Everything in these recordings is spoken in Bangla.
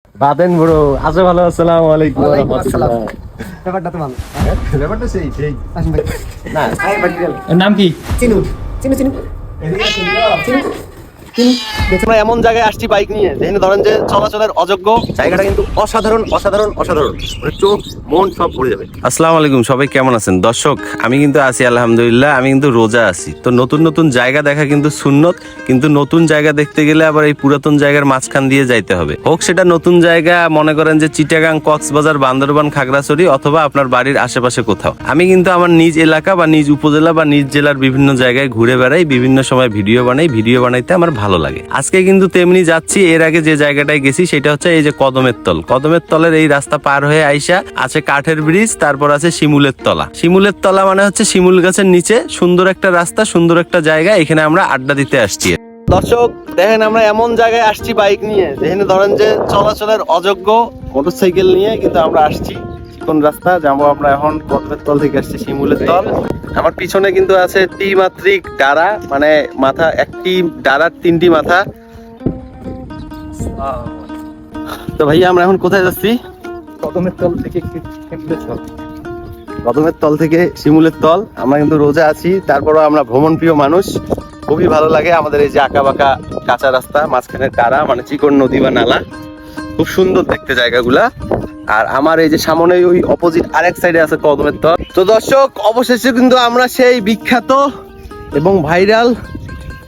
বাদেন ব্রো, আছো ভালো? আসসালামু আলাইকুম ওয়া ওয়ালাইকুম রাহমাতুল্লাহ। আসসালাম। ব্যাপারটা তো ভালো। ব্যাপারটা সেই আসুন ভাই। না, আয় ভাইরাল। এর নাম কি? চিনু চিনু চিনু চিনু চিনু দেখো আমরা এমন জায়গায় আসছি বাইক নিয়ে, যেখানে ধরেন যে চলাচলের অযোগ্য জায়গাটা কিন্তু অসাধারণ অসাধারণ অসাধারণ, মানে চোখ মন সব ভরে যাবে। আসসালামু আলাইকুম, সবাই কেমন আছেন? দর্শক, আমি কিন্তু আছি আলহামদুলিল্লাহ। আমি কিন্তু রোজা আছি, তো নতুন নতুন জায়গা দেখা কিন্তু সুন্নত, কিন্তু নতুন জায়গা দেখতে গেলে আবার এই পুরাতন জায়গার মাঝখান দিয়ে যাইতে হবে। হোক সেটা নতুন জায়গা, মনে করেন যে চিটাগাং, কক্সবাজার, বান্দরবান, খাগড়াছড়ি, অথবা আপনার বাড়ির আশেপাশে কোথাও। আমি কিন্তু আমার নিজ এলাকা বা নিজ উপজেলা বা নিজ জেলার বিভিন্ন জায়গায় ঘুরে বেড়াই, বিভিন্ন সময় ভিডিও বানাই। ভিডিও বানাইতে আমার ভালো লাগে। আজকে কিন্তু তেমনি যাচ্ছি। এর আগে যে জায়গাটায় গেছি সেটা হচ্ছে এই যে কদমের তল। কদমের তলের এই রাস্তা পার হয়ে আইসা আছে কাঠের ব্রিজ, তারপর আছে শিমুলের তলা। শিমুলের তলা মানে হচ্ছে শিমুল গাছের নিচে সুন্দর একটা রাস্তা, সুন্দর একটা জায়গা। এখানে আমরা আড্ডা দিতে আসছি। দর্শক দেখেন, আমরা এমন জায়গায় আসছি বাইক নিয়ে, যেখানে ধরেন যে চলাচলের অযোগ্য মোটরসাইকেল নিয়ে কিন্তু আমরা আসছি। কোন রাস্তা যাবো আমরা এখন? কদমের তল থেকে আসছি শিমুলের তল। আমার পিছনে কিন্তু আছে ত্রিমাত্রিক ডারা, মানে মাথা একটি ডারার তিনটি মাথা। তো ভাইয়া আমরা এখন কোথায় যাচ্ছি? কদমের তল থেকে শিমুলের তল। কদমের তল থেকে শিমুলের তল। আমরা কিন্তু রোজা আছি, তারপরও আমরা ভ্রমণ প্রিয় মানুষ। খুবই ভালো লাগে আমাদের এই যে আঁকা বাঁকা কাঁচা রাস্তা, মাঝখানে ডারা মানে চিকন নদী বা নালা। খুব সুন্দর দেখতে জায়গাগুলা। আর আমার এই যে সামনে ওই অপোজিট আরেক সাইডে আছে কদমের তল। তো দর্শক, অবশেষে কিন্তু আমরা সেই বিখ্যাত এবং ভাইরাল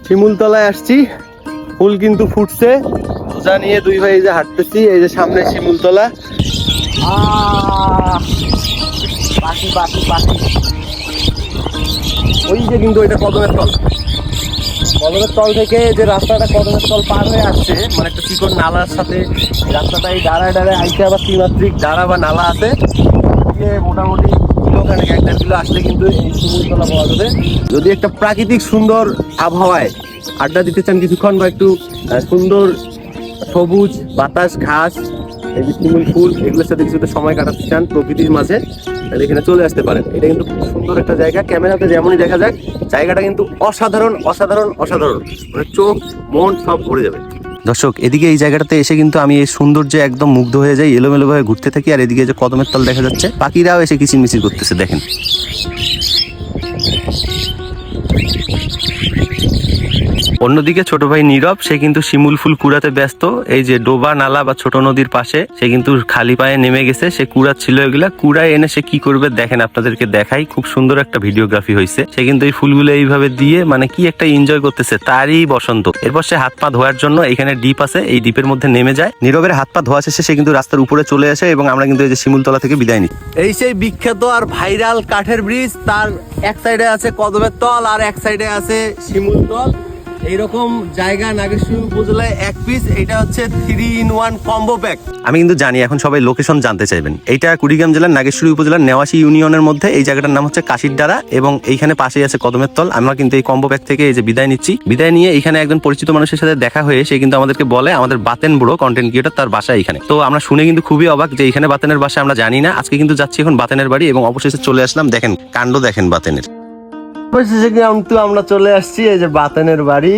শিমুল তলায় আসছি। ফুল কিন্তু ফুটছে। রোজা নিয়ে দুই ভাই এই যে হাঁটতেছি, এই যে সামনে শিমুল তলা। পাখি পাখি পাখি। ওই যে কিন্তু এটা কদমের তল। কদমের তল থেকে যে রাস্তাটা কদমের তল পার হয়ে আসছে, মানে একটা চিকন নালার সাথে রাস্তাটা এই ডাড়ায় ডাড়ায় আইসে আবার ত্রিমাত্রিক ডাড়া বা নালা আছে। মোটামুটি কিলোখানেক 1-1.5 কিলো আসলে কিন্তু এই শিমুলতলা পাওয়া যাবে। যদি একটা প্রাকৃতিক সুন্দর আবহাওয়ায় আড্ডা দিতে চান কিছুক্ষণ, বা একটু সুন্দর সবুজ বাতাস, ঘাস, এই যে শিমুল ফুল, এগুলোর সাথে কিছুটা সময় কাটাতে চান প্রকৃতির মাঝে, তাহলে এখানে চলে আসতে পারেন। এটা কিন্তু খুব সুন্দর একটা জায়গা। ক্যামেরাতে যেমনই দেখা যাক, জায়গাটা কিন্তু অসাধারণ অসাধারণ অসাধারণ, মানে চোখ মন সব ভরে যাবে। দর্শক, এদিকে এই জায়গাটাতে এসে কিন্তু আমি এই সৌন্দর্যে একদম মুগ্ধ হয়ে যাই। এলোমেলো ভাবে ঘুরতে থাকি। আর এদিকে যে কদমের তল দেখা যাচ্ছে, পাখিরাও এসে কিচিরমিচির করতেছে দেখেন। অন্যদিকে ছোট ভাই নীরব, সে কিন্তু শিমুল ফুল কুড়াতে ব্যস্ত। এই যে ডোবা নালা বা ছোট নদীর পাশে সে কিন্তু খালি পায়ে নেমে গেছে। সে কুড়াচ্ছিল এগুলা। কুড়ায় এনে সে কি করবে দেখেন, আপনাদেরকে দেখাই। খুব সুন্দর একটা ভিডিওগ্রাফি হয়েছে। সে কিন্তু এই ফুলগুলো এইভাবে দিয়ে মানে কি একটা এনজয় করতেছে, তারই বসন্ত। এরপর সে হাত পা ধোয়ার জন্য এখানে ডিপ আছে, এই ডিপের মধ্যে নেমে যায়। নীরবের হাত পা ধোয়া শেষে সে কিন্তু রাস্তার উপরে চলে আসে এবং আমরা কিন্তু এই যে শিমুলতলা থেকে বিদায় নিই। এই সেই বিখ্যাত আর ভাইরাল কাঠের ব্রিজ, তার এক সাইডে আছে কদমের তল আর এক সাইডে আছে শিমুল তল। এইরকম জায়গা নাগেশ্বরী উপজেলায় এক পিস। এটা হচ্ছে 3-in-1 কম্বো প্যাক। আমি কিন্তু জানি এখন সবাই লোকেশন জানতে চাইবেন। এইটা কুড়িগ্রাম জেলার নাগেশ্বরী উপজেলার নেওয়াশী ইউনিয়নের মধ্যে। এই জায়গাটার নাম হচ্ছে কাশির ডারা এবং এইখানে পাশেই আছে কদমের তল। আমরা কিন্তু এই কম্বো প্যাক থেকে এই যে বিদায় নিচ্ছি। বিদায় নিয়ে এখানে একজন পরিচিত মানুষের সাথে দেখা হয়ে সে কিন্তু আমাদেরকে বলে আমাদের বাতেন বুড়ো কন্টেন্ট ক্রিয়েটর, তার বাসা এখানে। তো আমরা শুনে কিন্তু খুবই অবাক যে এখানে বাতেনের বাসা আমরা জানি না। আজকে কিন্তু যাচ্ছি এখন বাতেনের বাড়ি এবং অবশেষে চলে আসলাম। দেখেন কাণ্ড, দেখেন বাতেনের। অবশেষে কিন্তু আমরা চলে আসছি এই যে বাতেনের বাড়ি।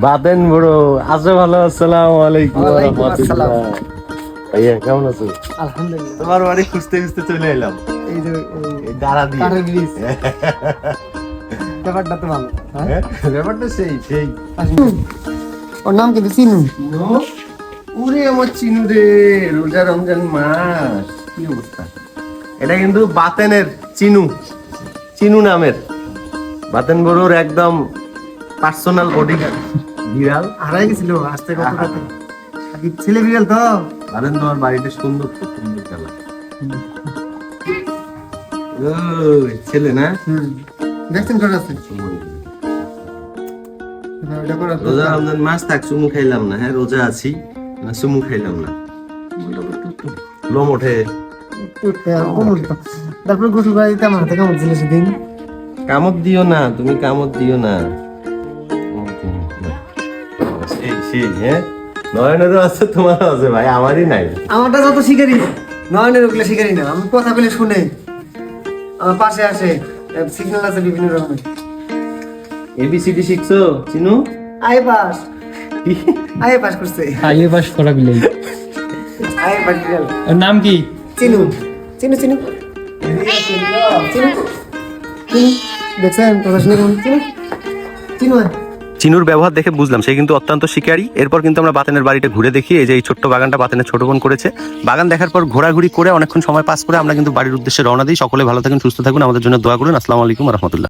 বাতেন বুড়ো, আছো ভালো? আসসালামু আলাইকুম ওয়া ওয়ালাইকুম রাহমাতুল্লাহ। আসসালাম। ভাইয়া কেমন আছো? আলহামদুলিল্লাহ। তোমার বাড়ি খুঁজতে খুঁজতে চলে এলাম এই যে এই ডালা দিয়ে। কাঠের ব্রিজ। ব্যাপারটা তো ভালো। হ্যাঁ, ব্যাপারটা সেই সেই। আসুন। ওর নাম কিন্তু চিনু। উরে আমার চিনু রে, রোজা রমজান মাস, কি অবস্থা। এটা কিন্তু বাতেনের চিনু, চিনু নামের বাতেন বড়োর একদম পার্সোনাল বডিগার্ড বিড়াল। হারাই গেছিল আসতে কত রাতে। কি ছেলে বিড়াল তো? বাতেন তোমার বাড়িটা সুন্দর, খুব সুন্দর খেলা। ওই ছেলে না? দেখছেন কত আছে? এটা করে রোজা রমজান মাস থাক, চুমু খাইলাম না। হ্যাঁ রোজা আছি, চুমু খাইলাম না। লোম ওঠে। তারপর গোসল করে দিতে আমার হাতে কামড় ছিল সেদিন। কামড় দিও না, তুমি কামড় দিও না। সেই সেই, হ্যাঁ নয়নেরও আছে, তোমারও আছে ভাই, আমারই নাই। আমারটা যত শিকারি নয়নের ওগুলো শিকারি না। আমি কথা বলে শুনে আমার পাশে আসে সিগন্যাল আছে বিভিন্ন রকমের। এবিসিডি শিখছো চিনু? আয়ে পাস করছে। আইএ পাস করা বিলাই। আয় বাড়ি গেল ওর নাম কি? চিনু চিনু চিনু চিনু চিনু দেখছেন কথা শুনে কেমন চিনু চিনু আয়। চিনুর ব্যবহার দেখে বুঝলাম সে কিন্তু অত্যন্ত শিকারী। এরপর কিন্তু আমরা বাতেনের বাড়িটা ঘুরে দেখি। এই যে এই ছোট্ট বাগানটা বাতেনের ছোট বোন করেছে। বাগান দেখার পর ঘোরাঘুরি করে অনেকক্ষণ সময় পাস করে আমরা কিন্তু বাড়ির উদ্দেশ্যে রওনা দিই। সকলে ভালো থাকুন, সুস্থ থাকুন, আমাদের জন্য দোয়া করুন। আসসালামু আলাইকুম রহমতুল্লাহ।